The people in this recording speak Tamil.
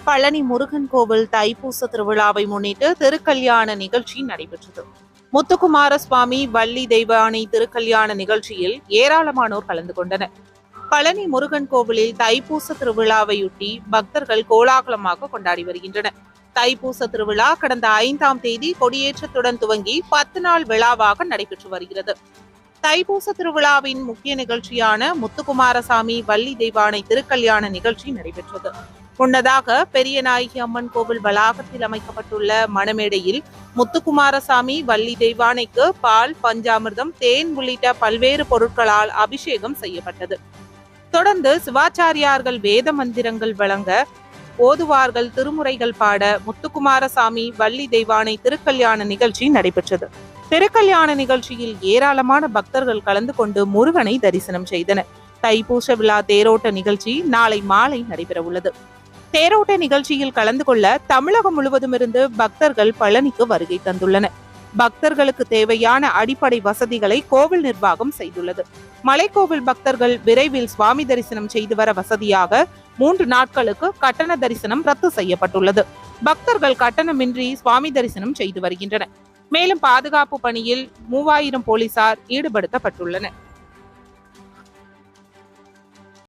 பழனி முருகன் கோவில் தைப்பூச திருவிழாவை முன்னிட்டு திருக்கல்யாண நிகழ்ச்சி நடைபெற்றது. முத்துக்குமார சுவாமி வள்ளி தெய்வானை திருக்கல்யாண நிகழ்ச்சியில் ஏராளமானோர் கலந்து கொண்டனர். பழனி முருகன் கோவிலில் தைப்பூச திருவிழாவையொட்டி பக்தர்கள் கோலாகலமாக கொண்டாடி வருகின்றனர். தைப்பூச திருவிழா கடந்த 5ஆம் தேதி கொடியேற்றத்துடன் துவங்கி 10 நாள் விழாவாக நடைபெற்று வருகிறது. தைப்பூச திருவிழாவின் முக்கிய நிகழ்ச்சியான முத்துக்குமாரசாமி வள்ளி தெய்வானை திருக்கல்யாண நிகழ்ச்சி நடைபெற்றது. முன்னதாக பெரியநாயகி அம்மன் கோவில் வளாகத்தில் அமைக்கப்பட்டுள்ள மணமேடையில் முத்துக்குமாரசாமி வள்ளி தெய்வானைக்கு பால், பஞ்சாமிர்தம், தேன் உள்ளிட்ட பல்வேறு பொருட்களால் அபிஷேகம் செய்யப்பட்டது. தொடர்ந்து சிவாச்சாரியார்கள் வேத மந்திரங்கள் வழங்க, ஓதுவார்கள் திருமுறைகள் பாட முத்துக்குமாரசாமி வள்ளி தெய்வானை திருக்கல்யாண நிகழ்ச்சி நடைபெற்றது. திருக்கல்யாண நிகழ்ச்சியில் ஏராளமான பக்தர்கள் கலந்து கொண்டு முருகனை தரிசனம் செய்தனர். தைப்பூச விழா தேரோட்ட நிகழ்ச்சி நாளை மாலை நடைபெற உள்ளது. தேரோட்ட நிகழ்ச்சியில் கலந்து கொள்ள தமிழகம் முழுவதும் இருந்து பக்தர்கள் பழனிக்கு வருகை தந்துள்ளனர். பக்தர்களுக்கு தேவையான அடிப்படை வசதிகளை கோவில் நிர்வாகம் செய்துள்ளது. மலைக்கோவில் பக்தர்கள் விரைவில் சுவாமி தரிசனம் செய்து வர வசதியாக 3 நாட்களுக்கு கட்டண தரிசனம் ரத்து செய்யப்பட்டுள்ளது. பக்தர்கள் கட்டணமின்றி சுவாமி தரிசனம் செய்து வருகின்றனர். மேலும் பாதுகாப்பு பணியில் 3000 போலீசார் ஈடுபடுத்தப்பட்டுள்ளனர்.